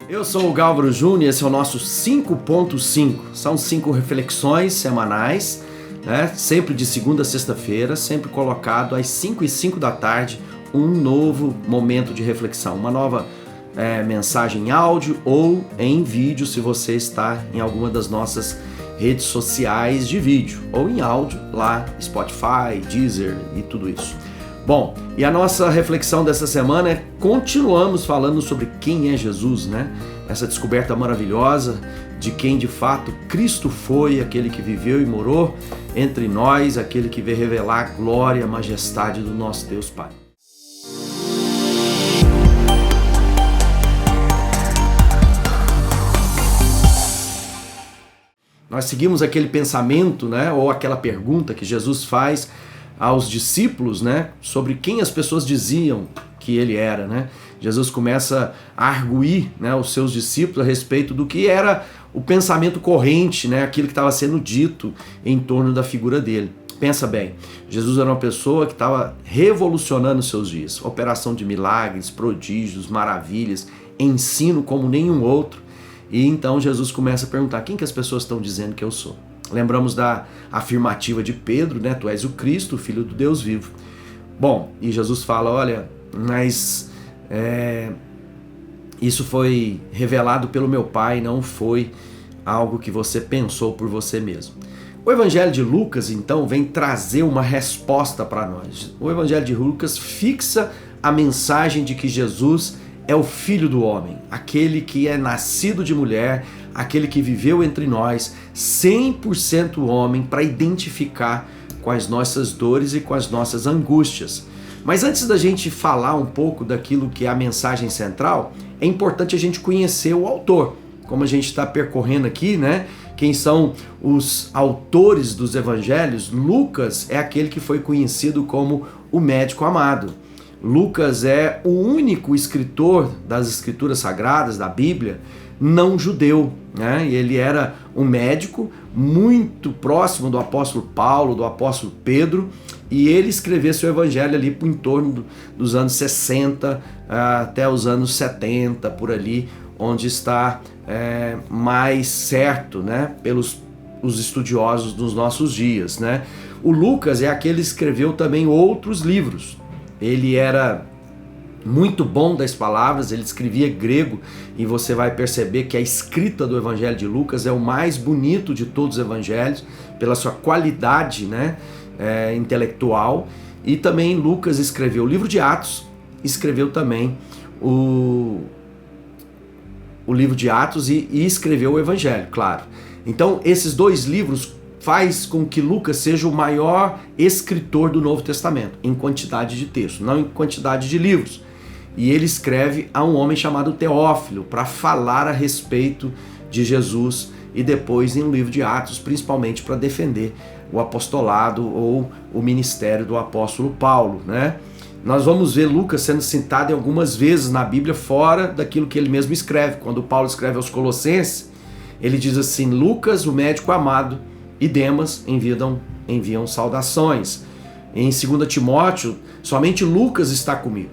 Eu sou o Gálvaro Júnior e esse é o nosso 5.5. São 5 reflexões semanais, né? Sempre de segunda a sexta-feira, sempre colocado às 5h05 da tarde, um novo momento de reflexão, uma nova mensagem em áudio ou em vídeo, se você está em alguma das nossas redes sociais de vídeo, ou em áudio lá, Spotify, Deezer e tudo isso. Bom, e a nossa reflexão dessa semana é: continuamos falando sobre quem é Jesus, né? Essa descoberta maravilhosa de quem de fato Cristo foi, aquele que viveu e morou entre nós, aquele que veio revelar a glória e a majestade do nosso Deus Pai. Nós seguimos aquele pensamento, né, ou aquela pergunta que Jesus faz aos discípulos, né, sobre quem as pessoas diziam que ele era, né? Jesus começa a arguir, né, os seus discípulos a respeito do que era o pensamento corrente, né, aquilo que estava sendo dito em torno da figura dele. Pensa bem, Jesus era uma pessoa que estava revolucionando os seus dias, operação de milagres, prodígios, maravilhas, ensino como nenhum outro. E então Jesus começa a perguntar: quem que as pessoas estão dizendo que eu sou? Lembramos da afirmativa de Pedro, né? Tu és o Cristo, o Filho do Deus vivo. Bom, e Jesus fala: olha, mas isso foi revelado pelo meu Pai, não foi algo que você pensou por você mesmo. O Evangelho de Lucas, então, vem trazer uma resposta para nós. O Evangelho de Lucas fixa a mensagem de que Jesus é o Filho do homem, aquele que é nascido de mulher, aquele que viveu entre nós, 100% homem, para identificar com as nossas dores e com as nossas angústias. Mas antes da gente falar um pouco daquilo que é a mensagem central, é importante a gente conhecer o autor. Como a gente está percorrendo aqui, né? Quem são os autores dos evangelhos? Lucas é aquele que foi conhecido como o médico amado. Lucas é o único escritor das escrituras sagradas, da Bíblia, não judeu, né? Ele era um médico muito próximo do apóstolo Paulo, do apóstolo Pedro, e ele escreveu seu evangelho ali em torno dos anos 60 até os anos 70, por ali, onde está mais certo, né, pelos os estudiosos dos nossos dias, né? O Lucas é aquele que escreveu também outros livros. Ele era muito bom das palavras, ele escrevia grego, e você vai perceber que a escrita do Evangelho de Lucas é o mais bonito de todos os evangelhos, pela sua qualidade, né, intelectual. E também Lucas escreveu o livro de Atos, escreveu também o livro de Atos e escreveu o Evangelho, claro. Então esses dois livros faz com que Lucas seja o maior escritor do Novo Testamento, em quantidade de textos, não em quantidade de livros. E ele escreve a um homem chamado Teófilo para falar a respeito de Jesus, e depois em um livro de Atos, principalmente para defender o apostolado ou o ministério do apóstolo Paulo, né? Nós vamos ver Lucas sendo citado algumas vezes na Bíblia fora daquilo que ele mesmo escreve. Quando Paulo escreve aos Colossenses, ele diz assim: Lucas, o médico amado, e Demas enviam saudações. Em 2 Timóteo, somente Lucas está comigo.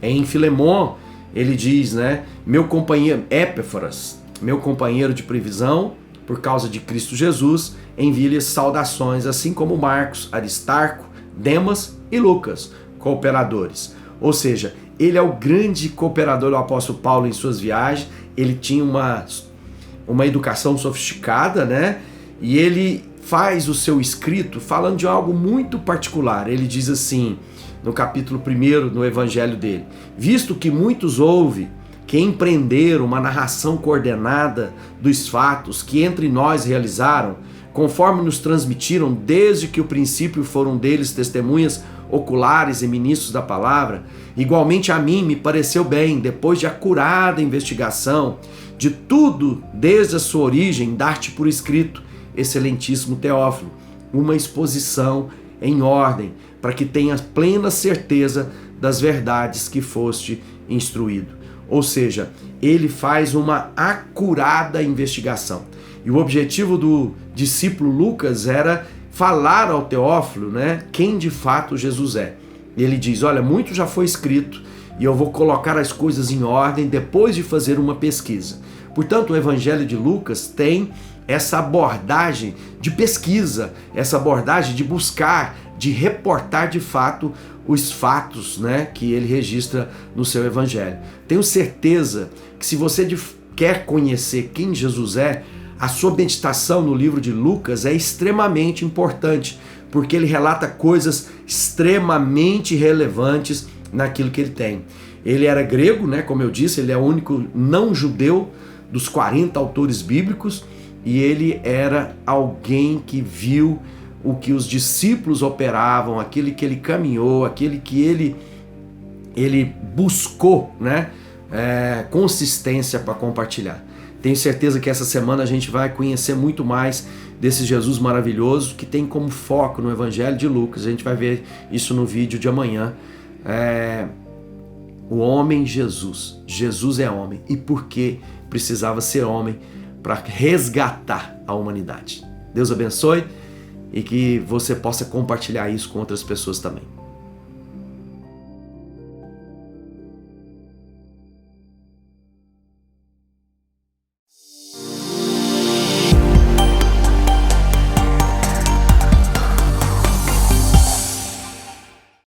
Em Filemon, ele diz, né, meu companheiro Epáfras, meu companheiro de previsão, por causa de Cristo Jesus, envia-lhes saudações, assim como Marcos, Aristarco, Demas e Lucas, cooperadores. Ou seja, ele é o grande cooperador do apóstolo Paulo em suas viagens. Ele tinha uma educação sofisticada, né? E ele faz o seu escrito falando de algo muito particular. Ele diz assim, no capítulo 1 no evangelho dele: visto que muitos houve que empreenderam uma narração coordenada dos fatos que entre nós realizaram, conforme nos transmitiram desde que o princípio foram deles testemunhas oculares e ministros da palavra, igualmente a mim me pareceu bem, depois de acurada investigação de tudo desde a sua origem, dar-te por escrito, excelentíssimo Teófilo, uma exposição em ordem, para que tenhas plena certeza das verdades que foste instruído. Ou seja, ele faz uma acurada investigação. E o objetivo do discípulo Lucas era falar ao Teófilo, né, quem de fato Jesus é. Ele diz: olha, muito já foi escrito e eu vou colocar as coisas em ordem depois de fazer uma pesquisa. Portanto, o Evangelho de Lucas tem essa abordagem de pesquisa, essa abordagem de buscar, de reportar de fato os fatos, né, que ele registra no seu Evangelho. Tenho certeza que se você quer conhecer quem Jesus é, a sua meditação no livro de Lucas é extremamente importante, porque ele relata coisas extremamente relevantes naquilo que ele tem. Ele era grego, né, como eu disse, ele é o único não judeu dos 40 autores bíblicos, e ele era alguém que viu o que os discípulos operavam, aquele que ele caminhou, aquele que ele buscou, né, consistência para compartilhar. Tenho certeza que essa semana a gente vai conhecer muito mais desse Jesus maravilhoso que tem como foco no Evangelho de Lucas. A gente vai ver isso no vídeo de amanhã. O homem Jesus. Jesus é homem. E por que precisava ser homem? Para resgatar a humanidade. Deus abençoe e que você possa compartilhar isso com outras pessoas também.